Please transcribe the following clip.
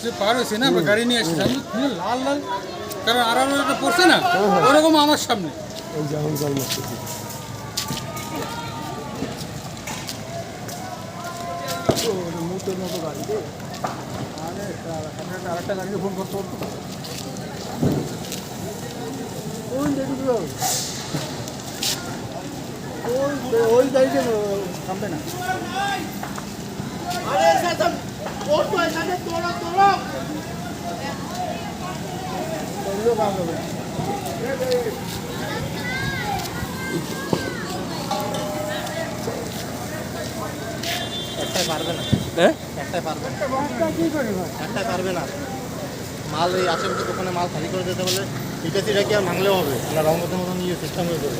সে পার হয়েছে না, আমরা গাড়ি নিয়ে আসছি, আমি তো লাল লাল, কারণ আর একটা পড়ছে না ওরকম আমার সামনে। ওই যেমন জল মারতেছি মুতের মতো গাড়ি রে। আরেকটা গাড়িকে ফোন করতে পারতো। ওই দেখি ওই গাড়িতে থামবে না। একটাই পারবে না, হ্যাঁ একটাই পারবে না, কি করি ভাই? একটাই পারবে না। মাল এই আশেপাশে দোকানে মাল খালি করে দিতে বলে ঠিক আছে, এটা কি আর মাংলেও হবে, আমরা রঙের মতো নিয়ে সিস্টেম করে দেবো।